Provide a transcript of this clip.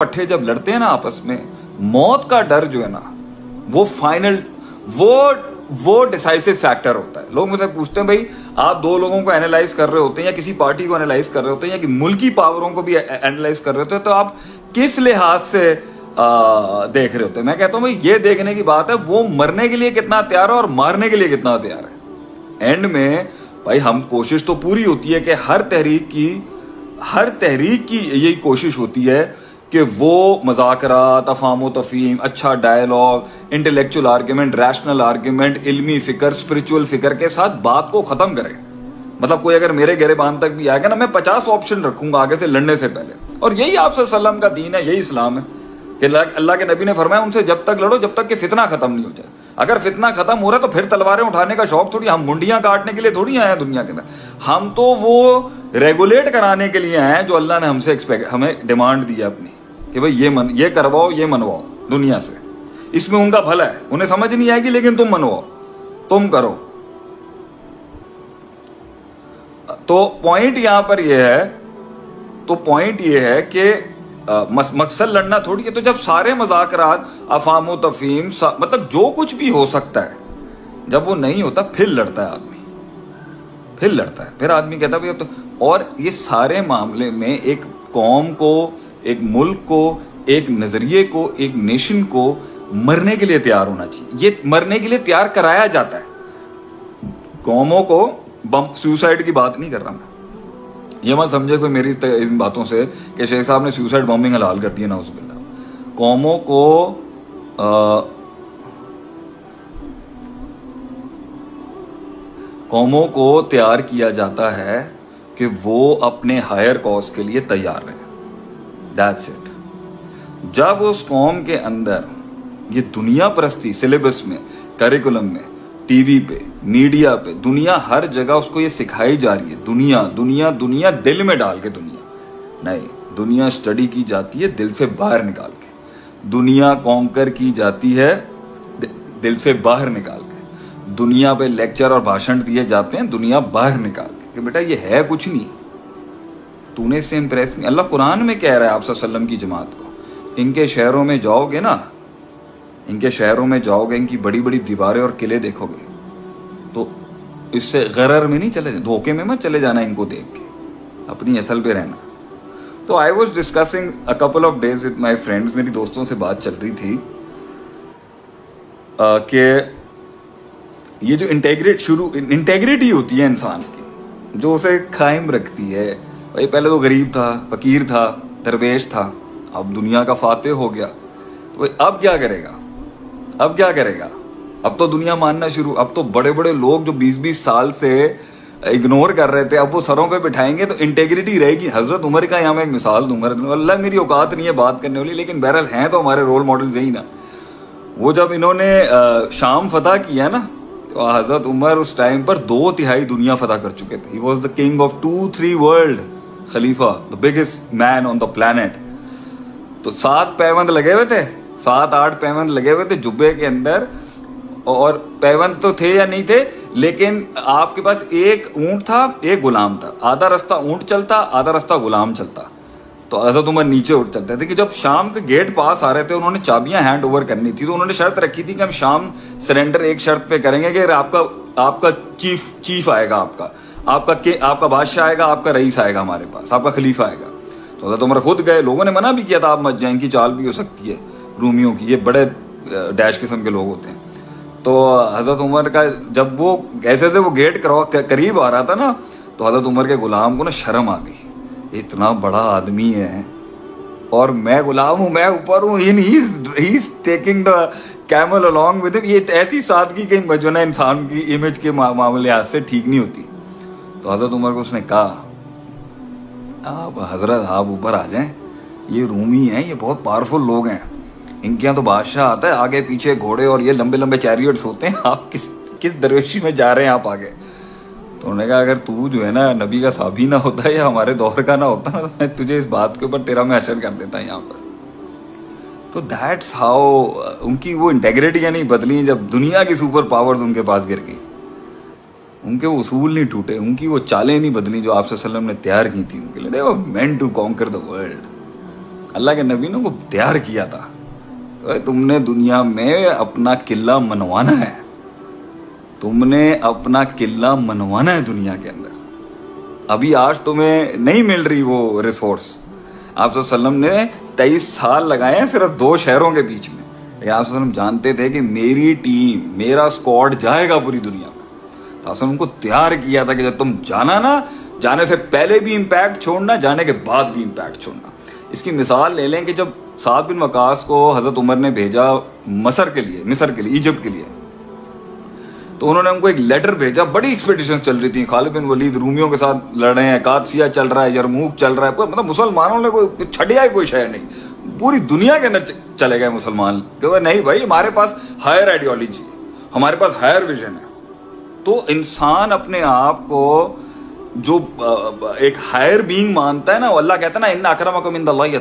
पट्टे जब लड़ते हैं ना आपस में, मौत का डर जो है ना, वो फाइनल, वो डिसाइसिव फैक्टर होता है। लोग मुझसे पूछते हैं भाई आप दो लोगों को एनालाइज कर रहे होते हैं या किसी पार्टी को एनालाइज कर रहे होते हैं या कि मुल्की पावरों को भी एनालाइज कर रहे होते हैं, तो आप किस लिहाज से देख रहे होते हैं? मैं कहता हूं भाई ये देखने की बात है वो मरने के लिए कितना तैयार है और मारने के लिए कितना तैयार है। एंड में भाई हम कोशिश तो पूरी होती है कि हर तहरीक की यही कोशिश होती है कि वो मुज़ाकरात, अफ़ाम तफ़हीम, अच्छा dialogue, intellectual argument, rational argument, इल्मी फिक्र, स्पिरिचुअल फिक्र के साथ बात को ख़त्म करे। मतलब कोई अगर मेरे गिरेबान तक भी आएगा ना, मैं 50 ऑप्शन रखूंगा आगे से लड़ने से पहले। और यही आप सल्लल्लाहु अलैहि वसल्लम का दीन है, यही इस्लाम है कि अल्लाह के नबी ने फरमाया उनसे जब तक लड़ो जब तक कि फितना खत्म नहीं हो जाए। अगर फितना खत्म हो रहा है तो फिर तलवारें उठाने का शौक थोड़ी, हम मुंडियां काटने के लिए थोड़ी आए हैं दुनिया के अंदर। हम तो वो रेगुलेट कराने के लिए आए हैं जो अल्लाह ने हमसे हमें डिमांड दी है अपनी, कि भाई ये करवाओ, ये मनवाओ दुनिया से। इसमें उनका भला है, उन्हें समझ नहीं आएगी लेकिन तुम मनवाओ, तुम करो। तो पॉइंट यहां पर यह है कि मकसद लड़ना थोड़ी है। तो जब सारे मज़ाकरात, अफ़ाम तफ़हीम, मतलब जो कुछ भी हो सकता है, जब वो नहीं होता फिर लड़ता है आदमी, फिर आदमी कहता है भाई अब तो। और ये सारे मामले में एक कौम को, एक मुल्क को, एक नजरिए को, एक नेशन को मरने के लिए तैयार होना चाहिए। ये मरने के लिए तैयार कराया जाता है कौमों को। बम सुसाइड की बात नहीं कर रहा मैं, ये मत समझे कोई मेरी इन बातों से कि शेख साहब ने सुसाइड बॉम्बिंग हलाल कर दी है, नाउज़ुबिल्लाह। कौमों को तैयार किया जाता है कि वो अपने हायर कॉज के लिए तैयार रहे। That's it. जब उस कौम के अंदर ये दुनिया परस्ती सिलेबस में, करिकुलम में, टीवी पे, मीडिया पे, दुनिया हर जगह उसको ये सिखाई जा रही है, दुनिया दुनिया दुनिया दिल में डाल के दुनिया नहीं, दुनिया स्टडी की जाती है दिल से बाहर निकाल के, दुनिया कॉन्कर की जाती है दिल से बाहर निकाल के, दुनिया पे लेक्चर और भाषण दिए जाते हैं दुनिया बाहर निकाल के कि बेटा ये है कुछ नहीं, तूने इससे इंप्रेस नहीं। अल्लाह कुरान में कह रहा है आप सल्लल्लाहु अलैहि वसल्लम की जमात को, इनके शहरों में जाओगे ना, इनके शहरों में जाओगे, इनकी बड़ी बड़ी दीवारें और किले देखोगे तो इससे गरर में नहीं चले, धोखे में मत चले जाना इनको देख के, अपनी असल पे रहना। तो I was discussing a couple of days with my friends, मेरी दोस्तों से बात चल रही थी कि ये जो इंटेग्रिटी होती है इंसान की, जो उसे कायम रखती है। भाई पहले तो गरीब था, फकीर था, दरवेश था, अब दुनिया का फातेह हो गया, तो भाई अब क्या करेगा? अब तो दुनिया मानना शुरू, अब तो बड़े बड़े लोग जो 20-20 साल से इग्नोर कर रहे थे अब वो सरों पे बिठाएंगे तो इंटेग्रिटी रहेगी। हजरत उमर का यहाँ मैं एक मिसाल दूंगा, अल्लाह मेरी औकात नहीं है बात करने वाली, लेकिन बहरहाल हैं तो हमारे रोल मॉडल यही ना। वो जब इन्होंने शाम फतह किया ना, तो हजरत उमर उस टाइम पर 2/3 दुनिया फतह कर चुके थे। He was the king of 2-3 world, Khalifa, the biggest man on the planet. तो 7 पैबंद लगे हुए थे, 7-8 पैबंद लगे हुए थे जुब्बे के अंदर, और पैबंद तो थे या नहीं थे, लेकिन आपके पास एक ऊंट था, एक गुलाम था, आधा रास्ता ऊंट चलता, आधा रास्ता गुलाम चलता। तो हजरत उमर नीचे उठ चलते थे कि जब शाम के गेट पास आ रहे थे, उन्होंने चाबियां हैंड ओवर करनी थी, तो उन्होंने शर्त रखी थी कि हम शाम सरेंडर एक शर्त पे करेंगे कि आपका चीफ आएगा, आपका बादशाह आएगा, आपका रईस आएगा हमारे पास, आपका खलीफा आएगा। तो हजरत उमर खुद गए, लोगों ने मना भी किया था आप मत जाएं, इनकी चाल भी हो सकती है रूमियों की, ये बड़े डैश किस्म के लोग होते हैं। तो हजरत उमर का जब वो ऐसे से वो गेट करीब आ रहा था ना, तो हजरत उमर के गुलाम को ना शर्म आ गई, इतना बड़ा आदमी है और मैं गुलाम हूं, मैं ऊपर हूं, he is taking the camel along with him. ये ऐसी सादगी कहीं जो ना इंसान की इमेज के मामले से ठीक नहीं होती। तो हजरत उमर को उसने कहा, आप हजरत आप ऊपर आ जाएं, ये रूमी हैं, ये बहुत पावरफुल लोग हैं, इनके यहाँ तो बादशाह आता है, आगे पीछे घोड़े और ये लंबे लंबे चैरियट्स होते हैं, आप किस दरवेशी में जा रहे हैं आप आगे। तो उन्होंने कहा अगर तू जो है ना नबी का साबी ना होता या हमारे दौर का ना होता ना, तो मैं तुझे इस बात के ऊपर तेरा मैं असर कर देता यहाँ पर। तो दैट्स हाउ उनकी वो इंटेग्रिटी नहीं बदली जब दुनिया की सुपर पावर्स उनके पास गिर गई, उनके वो उसूल नहीं टूटे, उनकी वो चालें नहीं बदली जो आप सल्लल्लाहु अलैहि वसल्लम ने तैयार की थी उनके लिए। They were meant to conquer the world. Allah के नबी ने को तैयार किया था, तुमने दुनिया में अपना किला मनवाना है, तुमने अपना किला मनवाना है दुनिया के अंदर। अभी आज तुम्हें नहीं मिल रही वो रिसोर्स। आप सल्लम ने 23 साल लगाए हैं सिर्फ 2 शहरों के बीच में। आप सल्लम जानते थे कि मेरी टीम, मेरा स्क्वाड जाएगा पूरी दुनिया में। तो उनको तैयार किया था कि जब तुम जाना ना, जाने से पहले भी इम्पैक्ट छोड़ना, जाने के बाद भी इम्पैक्ट छोड़ना। इसकी मिसाल ले लें कि जब साद बिन वकास को हजरत उमर ने भेजा मिस्र के लिए, इजिप्ट के लिए, तो उन्होंने उनको एक लेटर भेजा। बड़ी एक्सपेडिशन चल रही थी, खालिद बिन वलीद रूमियों के साथ लड़ रहे हैं, कादसिया चल रहा है, यरमूक चल रहा है, मतलब मुसलमानों ने कोई छड़िया ही कोई शहर नहीं, पूरी दुनिया के अंदर चले गए मुसलमान। क्योंकि नहीं भाई, हमारे पास हायर आइडियोलॉजी है, हमारे पास हायर विजन है। तो इंसान अपने आप को जो एक हायर बीइंग मानता है ना, अल्लाह कहता है ना, इन्ना अकरमकुम इंदल्लाहि